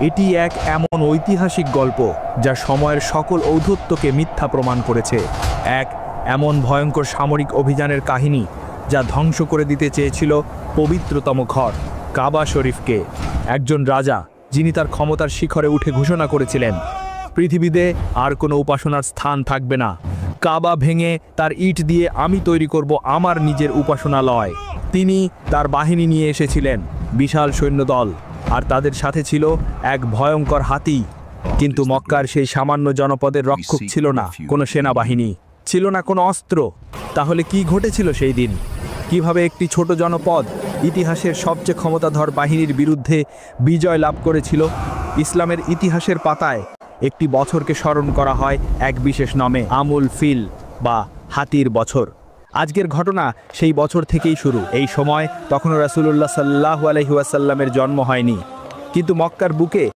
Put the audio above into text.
এটি এক এমন ঐতিহাসিক গল্প যা সময়ের সকল ঔদ্ধত্যকে মিথ্যা প্রমাণ করেছে। এক এমন ভয়ঙ্কর সামরিক অভিযানের কাহিনী যা ধ্বংস করে দিতে চেয়েছিল পবিত্রতম ঘর কাবা শরীফকে। একজন রাজা যিনি তার ক্ষমতার শিখরে উঠে ঘোষণা করেছিলেন, পৃথিবীতে আর কোনো উপাসনার স্থান থাকবে না, কাবা ভেঙে তার ইট দিয়ে আমি তৈরি করব আমার নিজের উপাসনালয়। তিনি তার বাহিনী নিয়ে এসেছিলেন, বিশাল সৈন্যদল, আর তাদের সাথে ছিল এক ভয়ঙ্কর হাতি। কিন্তু মক্কার সেই সামান্য জনপদের রক্ষক ছিল না কোনো সেনাবাহিনী, ছিল না কোনো অস্ত্র। তাহলে কি ঘটেছিল সেই দিন? কিভাবে একটি ছোট জনপদ ইতিহাসের সবচেয়ে ক্ষমতাধর বাহিনীর বিরুদ্ধে বিজয় লাভ করেছিল? ইসলামের ইতিহাসের পাতায় একটি বছরকে স্মরণ করা হয় এক বিশেষ নামে, আমুল ফিল বা হাতির বছর। আজকের ঘটনা সেই বছর থেকেই শুরু। এই সময় তখনও রাসূলুল্লাহ সাল্লাল্লাহু আলাইহি ওয়াসাল্লামের জন্ম হয়নি, কিন্তু মক্কার বুকে